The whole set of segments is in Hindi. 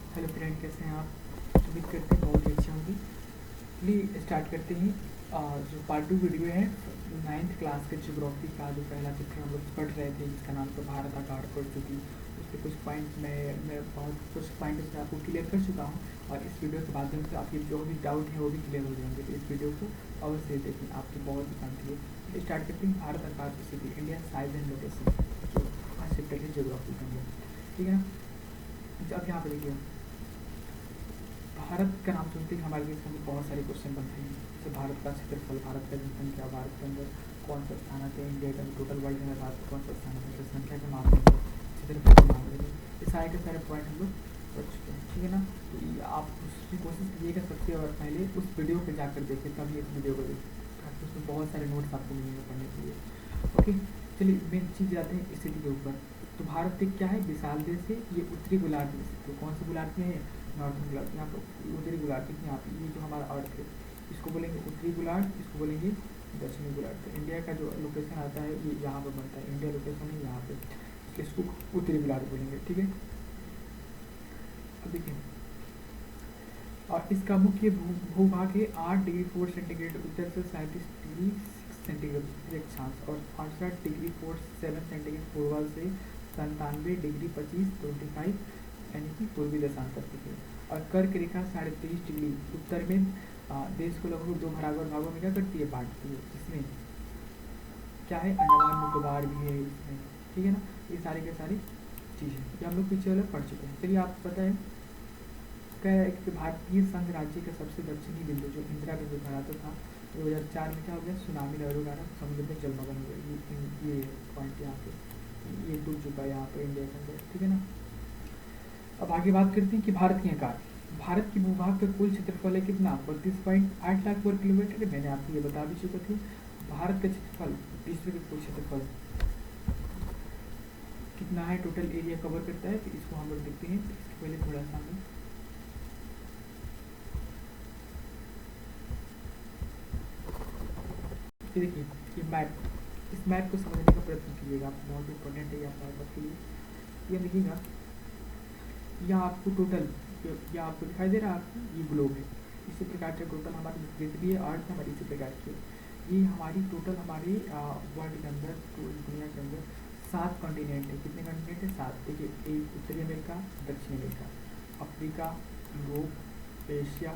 हेलो फ्रेंड, कैसे हैं आप? उम्मीद करते हैं बहुत ही अच्छे होंगे। चलिए स्टार्ट करते हैं। जो पार्ट 2 वीडियो है, 9th क्लास के ज्योग्राफी का जो पहला चैप्टर हम लोग पढ़ रहे थे जिसका नाम था भारत आकार प्रस्तुति। उस पर कुछ पॉइंट मैं बहुत कुछ पॉइंट उसमें आपको क्लियर कर चुका हूँ, और इस वीडियो के माध्यम से आपके जो भी डाउट है वो भी क्लियर हो जाएंगे। तो इस वीडियो को अवश्य देखें, आपकी बहुत ही काम है। तो स्टार्ट करते हैं भारत आकार प्रस्तुति, इंडिया साइज एंड लोकेशन, जो फर्स्ट चैप्टर है ज्योग्राफी के अंदर। ठीक है ना? अब यहाँ पर देखिए, भारत का नाम सुनते ही हमारे देश में बहुत सारे क्वेश्चन बनते हैं, जैसे भारत का क्षेत्रफल, भारत का जनसंख्या, भारत के अंदर कौन सा स्थान आता है, इंडिया का टोटल वर्ल्ड में भारत कौन सा स्थान आता है, जनसंख्या के मामले में, क्षेत्रफल के मामले में। ये सारे के सारे पॉइंट हम लोग पढ़ चुके हैं। ठीक है ना? तो ये आप उसकी कोशिश कीजिएगा सबसे और पहले उस वीडियो पर जाकर देखें, तभी इस वीडियो को देखें, ताकि उसमें बहुत सारे नोट्स आपको मिलेंगे पढ़ने के लिए। ओके, चलिए मेन चीज़ जाते हैं स्थिति के ऊपर। तो भारत एक क्या है, विशाल देश है। ये उत्तरी गोलार्ध में, तो कौन से गोलार्ध में है? नॉर्थन गोलार्ध। यहाँ पर उत्तरी गोलार्ध, यहाँ पे ये जो हमारा अर्थ है इसको बोलेंगे उत्तरी गोलार्ध, इसको बोलेंगे दक्षिणी गोलार्ध। तो इंडिया का जो लोकेशन आता है ये यहाँ पर बनता है, इंडिया लोकेशन है यहाँ पे, इसको उत्तरी गोलार्ध बोलेंगे। ठीक है, अब देखिए, और इसका मुख्य भूभाग है 8 डिग्री 4 सेंटीग्रेड उत्तर से 37 डिग्री 6 सेंटीग्रेड अक्षांश, और 68 डिग्री 47 सेंटीग्रेड पूर्व से 97 डिग्री 25 यानी कि पूर्वी देशांतर है। और कर्क रेखा 23.5 डिग्री उत्तर में देश को लगभग 2 बराबर भागों में क्या करती है, बांटती है, जिसमें क्या है, अंडमान निकोबार भी है इसमें। ठीक है ना? ये सारी के सारी चीज़ें ये हम लोग पीछे वाले पढ़ चुके हैं। चलिए आपको पता है, कह रहा है कि भारतीय संघ राज्य का सबसे दक्षिणी बिंदु जो इंदिरा बिंदु कहलाता था, 2004 में क्या हो गया, सुनामी लहरों के कारण समुद्र में जलमग्न हो गया। ये पॉइंट यहाँ पे ये डूब चुका है यहाँ पे इंडिया के अंदर। ठीक है ना? अब आगे बात करते हैं कि भारत के आकार। भारत की भूभाग का कुल क्षेत्रफल है कितना, 32.8 लाख वर्ग किलोमीटर। मैंने आपको ये बता भी चुका थे। भारत का क्षेत्रफल, विश्व के कुल क्षेत्रफल कितना है, टोटल एरिया कवर करता है, तो इसको हम लोग देखते हैं। इसके पहले थोड़ा सा हम देखिए ये मैप, इस मैप को समझने का प्रयत्न कीजिएगा, बहुत इंपॉर्टेंट है हमारे बात के लिए। ये देखिएगा, यहाँ आपको टोटल, ये आपको दिखाई दे रहा है, आपको ये ग्लोब है। इसी प्रकार से टोटल हमारी पृथ्वी है, अर्थ हमारी इसी प्रकार की है। ये हमारी टोटल हमारी वर्ल्ड के अंदर, दुनिया के अंदर 7 कॉन्टिनेंट है। कितने कॉन्टिनेंट है? 7। देखिए, एक उत्तरी अमेरिका, दक्षिण America, Africa, Europe, Asia,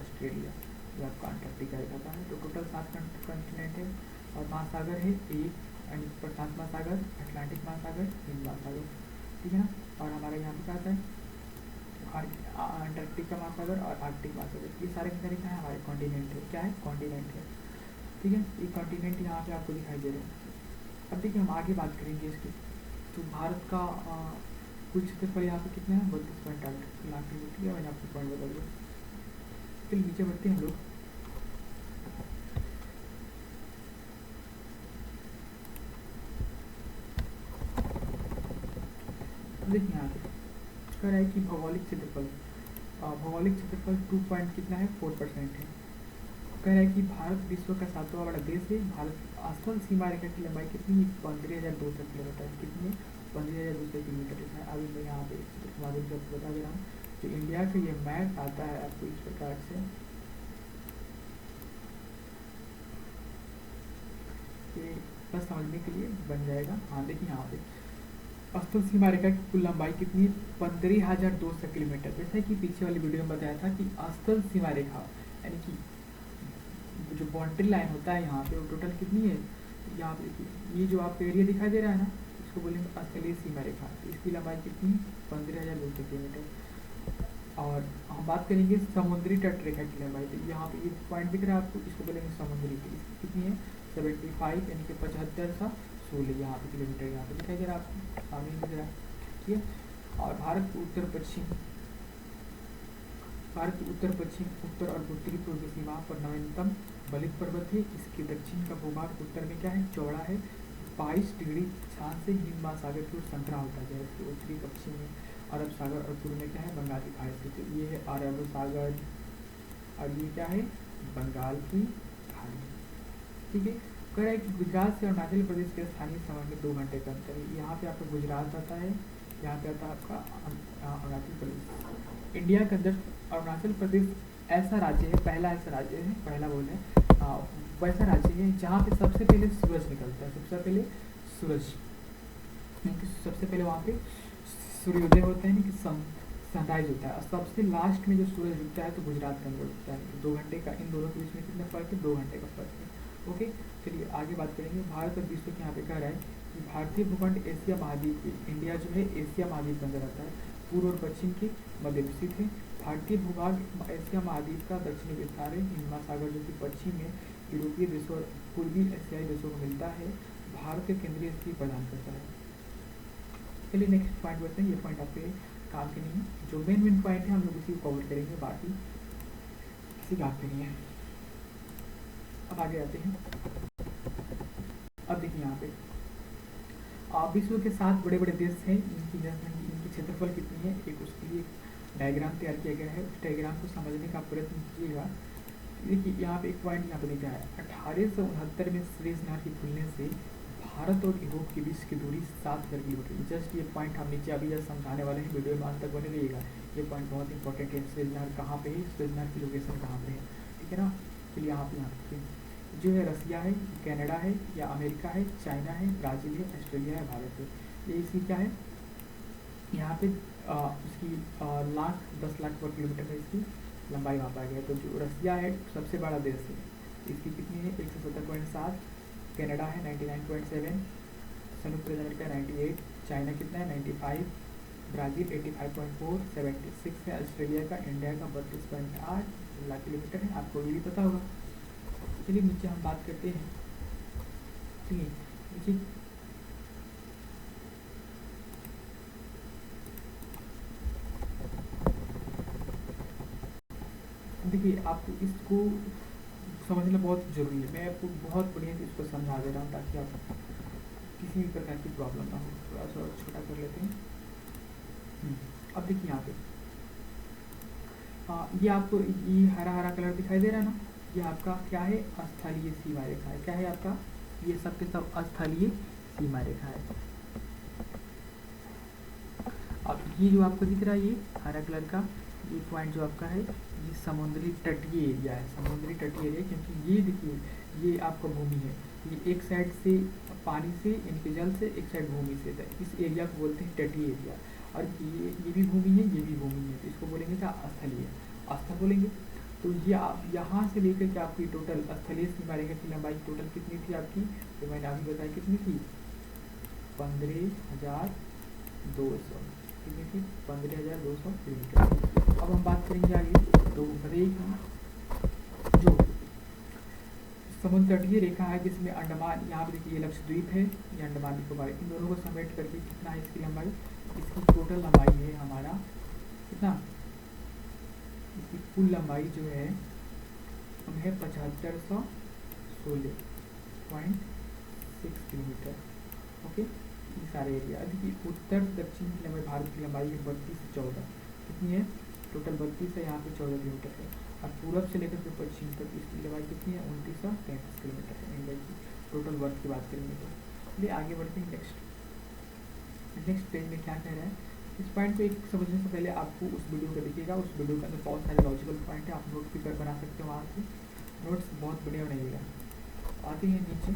Australia, ये आपका अंटार्कटिका रहता है। तो टोटल 7 कॉन्टिनेंट है। और महासागर है एक, यानी प्रशांत महासागर, अटलांटिक महासागर, हिंद महासागर। ठीक है ना? और हमारा यहाँ पे क्या आता है, अंटार्कटिका महासागर और आर्कटिक महासागर। ये सारे के सारे क्या है, हमारे कॉन्टिनेंट है। क्या है? कॉन्टिनेंट है। ठीक है, ये कॉन्टिनेंट यहाँ पे आपको दिखाई दे रहे हैं। अब देखिए, हम आगे बात करेंगे इसकी। तो भारत का कुल क्षेत्रफल यहाँ पे कितना है, 32.8 लाख किलोमीटर। मैंने आपको पॉइंट बता दिया। फिर नीचे बढ़ते हैं हम लोग। देखिए यहाँ पे कह रहा है कि भौगोलिक क्षेत्रफल, भौगोलिक क्षेत्रफल 2 पॉइंट कितना है, 4% है। कह रहा है कि भारत विश्व का 7वां बड़ा देश है। भारत की स्थल सीमा रेखा की लंबाई कितनी है, 15,200 किलोमीटर। कितनी है, 15,200 किलोमीटर है। अभी मैं यहाँ पे चित्र के माध्यम से आपको बता दे रहा हूँ। तो इंडिया का ये मैप आता है आपको इस प्रकार से, बस समझने के लिए बन जाएगा। हाँ देखिए, यहाँ पे स्थल सीमा रेखा की कुल लंबाई कितनी है, 15,200 किलोमीटर। जैसा कि पीछे वाली वीडियो में बताया था कि स्थल सीमा रेखा यानी कि जो बाउंड्री लाइन होता है यहाँ पे, वो टोटल कितनी है, यहाँ पे देखिए, ये जो आपको एरिया दिखाई दे रहा है ना, इसको बोलेंगे स्थलीय सीमा रेखा। तो इसकी लंबाई कितनी, 15,200 किलोमीटर। और हम बात करेंगे समुद्री तट रेखा की लंबाई। तो यहाँ पे ये पॉइंट दिख रहा है आपको, इसको बोलेंगे समुद्री। इसकी कितनी है, 75 यानी कि 75/16 यहाँ पे किलोमीटर यहाँ पे दिखाई दे रहा है आपको, सामने दिख रहा है। ठीक है। और भारत की उत्तर पश्चिम, भारत की उत्तर पश्चिम, उत्तर और उत्तरी पूर्व सीमा पर नवीनतम बलित पर्वत है। इसके दक्षिण का भूभाग उत्तर में क्या है, चौड़ा है, 22 डिग्री अक्षांश से हिंद महासागर की ओर संकरा होता है। इसके उत्तरी पश्चिम में अरब सागर और पूर्व में क्या है, बंगाल की खाड़ी स्थित है। ये है अरब सागर और ये क्या है, बंगाल की खाड़ी। ठीक है। कह रहा है कि गुजरात से अरुणाचल प्रदेश के स्थानीय समय में 2 घंटे का अंतर है। यहाँ पे आपका गुजरात आता है, यहाँ पे आता है आपका अरुणाचल प्रदेश। इंडिया के अंदर अरुणाचल प्रदेश ऐसा राज्य है, पहला ऐसा राज्य है, पहला बोल है, वैसा राज्य है जहाँ पे सबसे पहले सूरज निकलता है, सबसे पहले सूरज, सबसे पहले वहाँ पे सूर्योदय होता है, नहीं कि सनराइज होता है, और सबसे लास्ट में जो सूरज उगता है तो गुजरात के अंदर उगता है। 2 घंटे का इन दोनों के बीच में कितना फ़र्क है, 2 घंटे का फ़र्क है। ओके, चलिए आगे बात करेंगे। भारत और विश्व के यहाँ पे कह रहा है कि भारतीय भूखंड एशिया महाद्वीप के, इंडिया जो है एशिया महाद्वीप के अंदर आता है, पूर्व और पश्चिम के मध्य स्थित है। भारतीय भूभाग एशिया महाद्वीप का दक्षिणी विस्तार है, हिंद महासागर जो कि पश्चिम में यूरोपीय देशों और पूर्वी एशियाई देशों को मिलता है, भारत के केंद्रीय स्थिति प्रदान करता है। चलिए नेक्स्ट पॉइंट बढ़ते हैं, ये पॉइंट आपके काम के नहीं है, जो मेन पॉइंट है हम लोग उसी को कवर करेंगे, बाकी किसी काम के नहीं है। अब आगे आते हैं। अब देखिए यहाँ पे विश्व के 7 बड़े बड़े देश हैं, इनकी जनसंख्या, इनकी क्षेत्रफल कितनी है, एक उसके लिए डायग्राम तैयार किया गया है, उस डायग्राम को समझने का प्रयत्न कीजिएगा। देखिए यहाँ पे एक पॉइंट यहाँ पे लिखा है, 1869 में सुएज नहर के खुलने से भारत और यूरोप के बीच की दूरी 7,000 किलोमीटर। जस्ट ये पॉइंट हम नीचे अभी जस्ट समझाने वाले हैं, वीडियो में अंत तक बने रहिएगा। ये पॉइंट बहुत इंपॉर्टेंट है, सुएज नहर कहाँ पे है, सुएज नहर की लोकेशन कहाँ पे है, ठीक है ना। चलिए यहाँ पे जो है रसिया है, कनाडा है, या अमेरिका है, चाइना है, ब्राज़ील है, ऑस्ट्रेलिया है, भारत है। ये इसकी क्या है, यहाँ पे उसकी 10 लाख वर्ग किलोमीटर में इसकी लंबाई मापा गया है। तो जो रसिया है सबसे बड़ा देश है, इसकी कितनी है 170.7, कनाडा है 99.7, संयुक्त राज्य अमेरिका 98, चाइना कितना है 95, ब्राज़ील 85.4, 76 है ऑस्ट्रेलिया का, इंडिया का 32.8 लाख किलोमीटर है, आपको ये भी पता होगा। चलिए नीचे हम बात करते हैं, ठीक है। नीचे देखिए आपको इसको समझना बहुत ज़रूरी है, मैं आपको बहुत बढ़िया से इसको समझा दे रहा हूँ ताकि आप किसी भी प्रकार की प्रॉब्लम ना हो। थोड़ा सा और छोटा कर लेते हैं। अब देखिए यहाँ पे ये आपको ये हरा हरा कलर दिखाई दे रहा है ना, ये आपका क्या है, स्थलीय सीमा रेखा है। क्या है आपका, ये सब के सब स्थलीय सीमा रेखा है। अब ये जो आपको दिख रहा है ये हरा कलर का ये पॉइंट जो आपका है, ये समुद्री तटीय एरिया है, समुद्री तटीय एरिया, क्योंकि ये देखिए ये आपका भूमि है, ये एक साइड से पानी से इनके जल से, एक साइड भूमि से, इस एरिया को बोलते हैं तटीय एरिया। और ये भी भूमि है, ये भी भूमि है, तो इसको बोलेंगे क्या, स्थलीय, स्थल बोलेंगे। तो ये आप यहाँ से लेकर के आपकी टोटल स्थलीय सीमा रेखा की लंबाई टोटल कितनी थी आपकी, तो मैंने अभी बताया कितनी थी, 15,200, कितनी थी 15,200 किलोमीटर। अब हम बात करेंगे आगे, तो बताइए जो समुद्र तटीय रेखा है जिसमें अंडमान, यहाँ पे देखिए ये लक्षद्वीप है, ये अंडमान निकोबार, इन दोनों को समेट करके कितना है इसकी लंबाई, इसकी टोटल लंबाई है हमारा कितना, इसकी कुल लंबाई जो है हम है 7516.6 किलोमीटर। ओके, ये सारे एरिया। देखिए उत्तर दक्षिण की लंबाई भारत की लंबाई है 32 से 14, कितनी है टोटल 32 है, यहाँ पे 14 किलोमीटर है। और पूरब से लेकर के पश्चिम तक इसकी लंबाई कितनी है 2933 किलोमीटर है इंडिया की टोटल वर्क की बात करेंगे तो। चलिए आगे बढ़ते हैं नेक्स्ट पेज में क्या कह रहा है। इस पॉइंट को एक समझने से पहले आपको उस वीडियो को देखिएगा, उस वीडियो के अंदर बहुत सारे लॉजिकल पॉइंट है, आप नोट भी कर बना सकते हो, वहाँ से नोट्स बहुत बढ़िया बनाइएगा। आते हैं नीचे,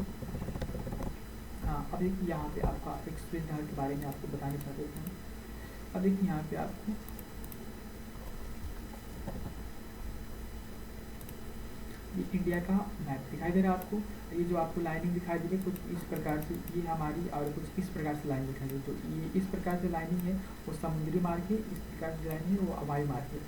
हाँ अब देखिए यहाँ पे आपका एक्सप्रेस नहर के बारे में आपको बताना चाहते हैं। अब देखिए यहाँ पे आपको ये इंडिया का मैप दिखाई दे रहा है आपको, ये जो आपको लाइनिंग दिखाई दे रही है कुछ इस प्रकार से, ये हमारी, और कुछ इस प्रकार से लाइन दिखाई दे रही है। तो ये इस प्रकार से लाइनिंग है वो समुद्री मार्ग है, इस प्रकार से लाइनिंग है वो हवाई मार्ग है।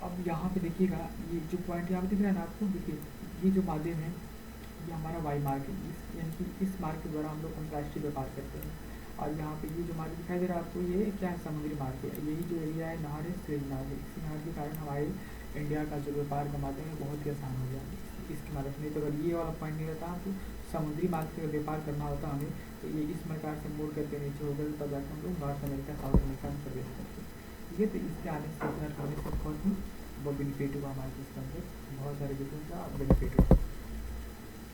अब यहाँ पे देखिएगा ये जो पॉइंट यहाँ पे दिख रहा है ना आपको, देखिए ये जो माध्यम है ये हमारा वायु मार्ग है, यानी कि इस मार्ग के द्वारा हम लोग अंतर्राष्ट्रीय व्यापार करते हैं। और यहाँ पे ये जो मार्ग दिखाई दे रहा है आपको, ये क्या है समुद्री मार्ग है, यही जो एरिया है नहर है सुएज नहर है, इसी नहर के कारण हमारे इंडिया का जो व्यापार का माध्यम है बहुत ही आसान हो गया इसके माध्यम से। नहीं तो अगर ये वाला पॉइंट नहीं रहता तो समुद्री मार्ग से व्यापार करना होता हमें, तो ये इस प्रकार से मोड़ करके नीचे होकर तब जाकर हम लोग नॉर्थ अमेरिका साउथ अमेरिका में प्रवेश करते हैं। ठीक है, तो इसके आने से होने से बहुत ही वो बेनिफिट हुआ हमारे इसके अंदर, बहुत सारे डिफरेंस का बेनिफिट हुआ।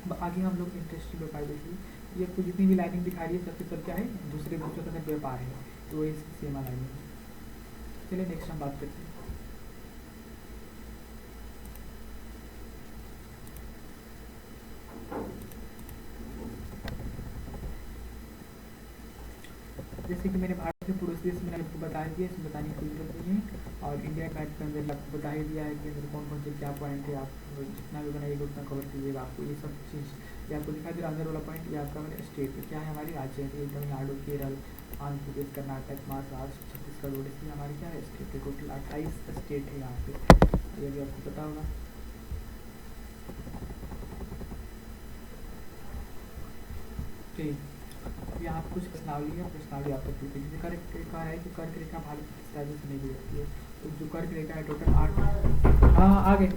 अब आगे हम लोग इंटरेस्टिंग व्यापार देखिए, ये आपको जितनी भी लाइनिंग दिखा रही है सबके सब क्या है दूसरे देशों के अंदर व्यापार है, तो इसकी सीमा लाइनिंग है। चलिए नेक्स्ट हम बात करते हैं। जैसे कि मैंने भारत के पड़ोसी देश मैंने आपको बता दिया, इसमें बताने की कोई जरूरत नहीं है। और इंडिया मैप के अंदर आपको बता ही दिया है कि अंदर कौन कौन से क्या पॉइंट है, आप जितना भी बनाइएगा उतना कवर कीजिएगा। आपको ये सब चीज़ ये आपको दिखा दे रहा अंदर वाला पॉइंट, ये आपका मैंने स्टेट क्या है, हमारी राज्य है, तमिलनाडु, केरल, आंध्र प्रदेश, कर्नाटक, महाराष्ट्र, छत्तीसगढ़, उड़ीसा, हमारी क्या है स्टेट है। टोटल 28 स्टेट है यहाँ पे, ये भी आपको पता होगा। ठीक, यहाँ कुछ प्रश्नावली है, प्रश्नावली आपको पूछी जैसे कर्क रेखा है कि कर्क रेखा भारत की किस राज्य से नहीं गुजरती है। तो जो कर्क रेखा है टोटल 8, हाँ आगे